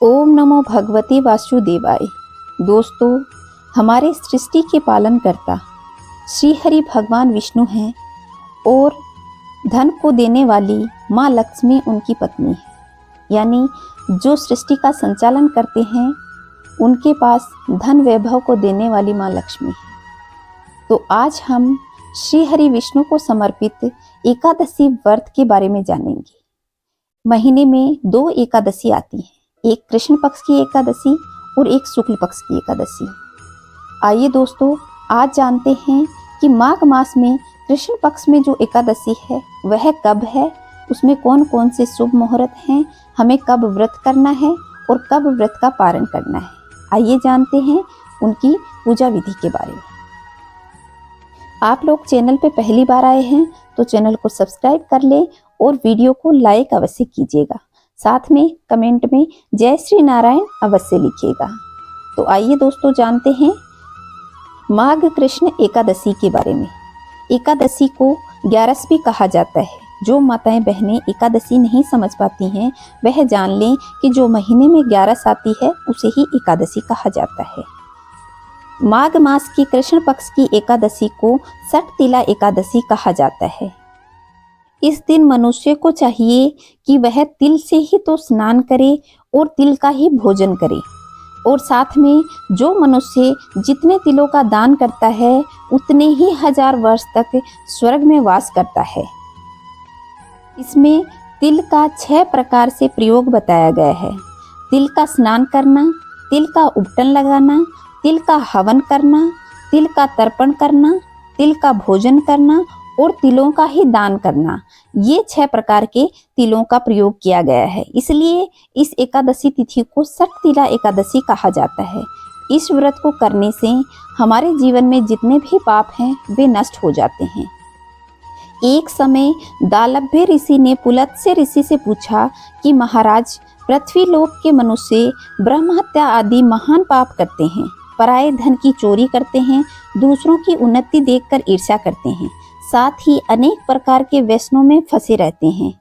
ओम नमो भगवते वासुदेवाय। दोस्तों, हमारे सृष्टि के पालन करता श्री हरि भगवान विष्णु हैं और धन को देने वाली माँ लक्ष्मी उनकी पत्नी है। यानी जो सृष्टि का संचालन करते हैं उनके पास धन वैभव को देने वाली माँ लक्ष्मी है। तो आज हम श्री हरि विष्णु को समर्पित एकादशी व्रत के बारे में जानेंगे। महीने में 2 एकादशी आती हैं, एक कृष्ण पक्ष की एकादशी और एक शुक्ल पक्ष की एकादशी। आइए दोस्तों, आज जानते हैं कि माघ मास में कृष्ण पक्ष में जो एकादशी है वह कब है, उसमें कौन कौन से शुभ मुहूर्त हैं, हमें कब व्रत करना है और कब व्रत का पारण करना है। आइए जानते हैं उनकी पूजा विधि के बारे में। आप लोग चैनल पे पहली बार आए हैं तो चैनल को सब्सक्राइब कर लें और वीडियो को लाइक अवश्य कीजिएगा। साथ में कमेंट में जय श्री नारायण अवश्य लिखिएगा। तो आइए दोस्तों जानते हैं माघ कृष्ण एकादशी के बारे में। एकादशी को ग्यारस भी कहा जाता है। जो माताएं बहनें एकादशी नहीं समझ पाती हैं वह जान लें कि जो महीने में ग्यारस आती है उसे ही एकादशी कहा जाता है। माघ मास की कृष्ण पक्ष की एकादशी को सटतिला एकादशी कहा जाता है। इस दिन मनुष्य को चाहिए कि वह तिल से ही तो स्नान करे और तिल का ही भोजन करे, और साथ में जो मनुष्य जितने तिलों का दान करता है उतने ही 1000 वर्ष तक स्वर्ग में वास करता है। इसमें तिल का 6 प्रकार से प्रयोग बताया गया है। तिल का स्नान करना, तिल का उपटन लगाना, तिल का हवन करना, तिल का तर्पण करना, तिल का भोजन करना और तिलों का ही दान करना। ये 6 प्रकार के तिलों का प्रयोग किया गया है, इसलिए इस एकादशी तिथि को सटतिला एकादशी कहा जाता है। इस व्रत को करने से हमारे जीवन में जितने भी पाप हैं वे नष्ट हो जाते हैं। एक समय दालभ्य ऋषि ने पुलत्स्य ऋषि से पूछा कि महाराज, पृथ्वी लोक के मनुष्य ब्रह्म हत्या आदि महान पाप करते हैं, पराये धन की चोरी करते हैं, दूसरों की उन्नति देखकर ईर्ष्या करते हैं, साथ ही अनेक प्रकार के व्यसनों में फंसे रहते हैं।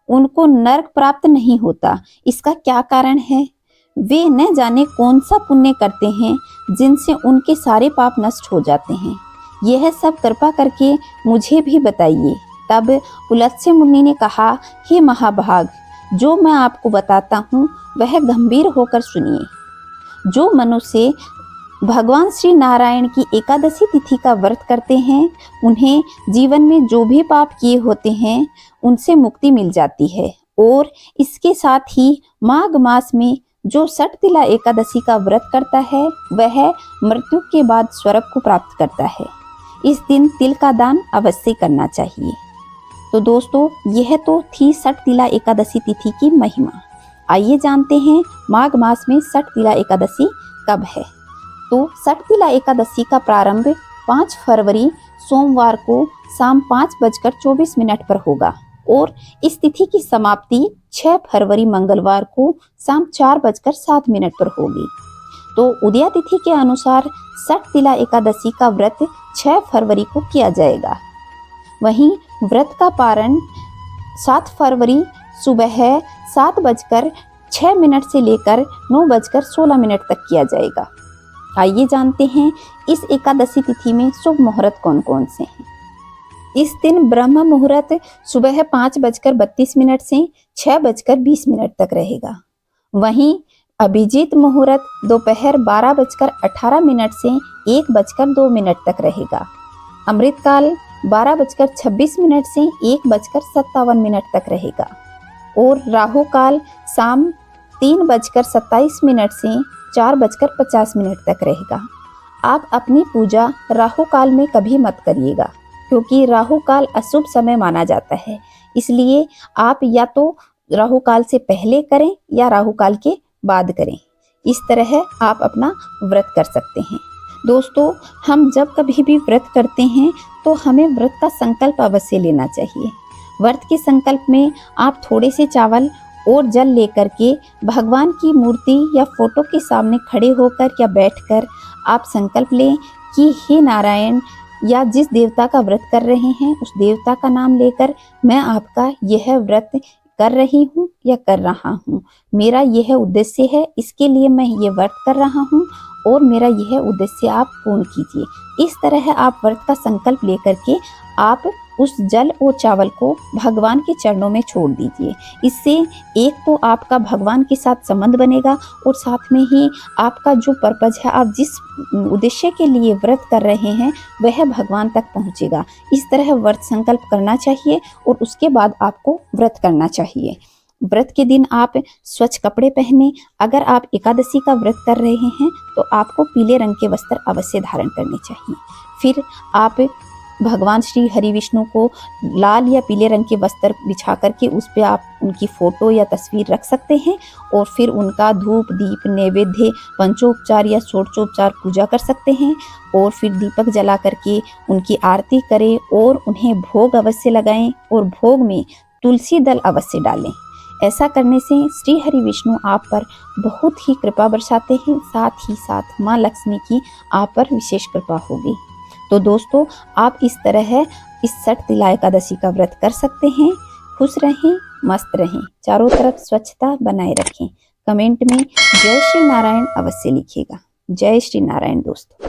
उनको नरक प्राप्त नहीं होता। इसका क्या कारण है? वे न जाने कौन सा पुण्य करते हैं जिनसे उनके सारे पाप नष्ट हो जाते हैं। यह सब कृपा करके मुझे भी बताइए। तब पुलत्स्य मुनि ने कहा, हे महाभाग, जो मैं आपको बताता हूँ वह गंभीर होकर सुनिए। जो मनुष्य भगवान श्री नारायण की एकादशी तिथि का व्रत करते हैं उन्हें जीवन में जो भी पाप किए होते हैं उनसे मुक्ति मिल जाती है, और इसके साथ ही माघ मास में जो सटतिला एकादशी का व्रत करता है वह मृत्यु के बाद स्वर्ग को प्राप्त करता है। इस दिन तिल का दान अवश्य करना चाहिए। तो दोस्तों, यह तो थी सटतिला एकादशी तिथि की महिमा। आइए जानते हैं माघ मास में सटतिला एकादशी कब है। तो सटतिला एकादशी का प्रारंभ 5 फरवरी सोमवार को शाम 5:24 पर होगा और इस तिथि की समाप्ति 6 फरवरी मंगलवार को शाम 4:07 पर होगी। तो उदया तिथि के अनुसार सटतिला एकादशी का व्रत 6 फरवरी को किया जाएगा। वहीं व्रत का पारण 7 फरवरी सुबह 7:06 से लेकर 9:16 तक किया जाएगा। आइए जानते हैं इस एकादशी तिथि में शुभ मुहूर्त कौन कौन से हैं। इस दिन ब्रह्म मुहूर्त सुबह 5:32 से 6:20 तक रहेगा। वहीं अभिजीत मुहूर्त दोपहर 12:18 से 1:02 तक रहेगा। अमृतकाल 12:26 से 1:57 तक रहेगा और राहु काल शाम 3:27 से 4:50 तक रहेगा। आप अपनी पूजा राहु काल में कभी मत करिएगा, क्योंकि राहु काल अशुभ समय माना जाता है। इसलिए आप या तो राहु काल से पहले करें या राहु काल के बाद करें। इस तरह आप अपना व्रत कर सकते हैं। दोस्तों, हम जब कभी भी व्रत करते हैं तो हमें व्रत का संकल्प अवश्य लेना चाहिए। व्रत के संकल्प में आप थोड़े से चावल और जल लेकर के भगवान की मूर्ति या फोटो के सामने खड़े होकर या बैठकर आप संकल्प लें कि हे नारायण, या जिस देवता का व्रत कर रहे हैं उस देवता का नाम लेकर मैं आपका यह व्रत कर रही हूँ या कर रहा हूँ, मेरा यह उद्देश्य है, इसके लिए मैं ये व्रत कर रहा हूँ और मेरा यह उद्देश्य आप पूर्ण कीजिए। इस तरह आप व्रत का संकल्प लेकर के आप उस जल और चावल को भगवान के चरणों में छोड़ दीजिए। इससे एक तो आपका भगवान के साथ संबंध बनेगा और साथ में ही आपका जो पर्पज है, आप जिस उद्देश्य के लिए व्रत कर रहे हैं वह भगवान तक पहुंचेगा। इस तरह व्रत संकल्प करना चाहिए और उसके बाद आपको व्रत करना चाहिए। व्रत के दिन आप स्वच्छ कपड़े पहने। अगर आप एकादशी का व्रत कर रहे हैं तो आपको पीले रंग के वस्त्र अवश्य धारण करने चाहिए। फिर आप भगवान श्री हरि विष्णु को लाल या पीले रंग के वस्त्र बिछा करके उस पर आप उनकी फोटो या तस्वीर रख सकते हैं और फिर उनका धूप दीप नैवेद्य पंचोपचार या षोडशोपचार पूजा कर सकते हैं और फिर दीपक जला करके उनकी आरती करें और उन्हें भोग अवश्य लगाएं और भोग में तुलसी दल अवश्य डालें। ऐसा करने से श्री हरि विष्णु आप पर बहुत ही कृपा बरसाते हैं, साथ ही साथ माँ लक्ष्मी की आप पर विशेष कृपा होगी। तो दोस्तों, आप इस तरह इस छठ तिला एकादशी का व्रत कर सकते हैं। खुश रहें, मस्त रहें, चारों तरफ स्वच्छता बनाए रखें। कमेंट में जय श्री नारायण अवश्य लिखिएगा। जय श्री नारायण दोस्तों।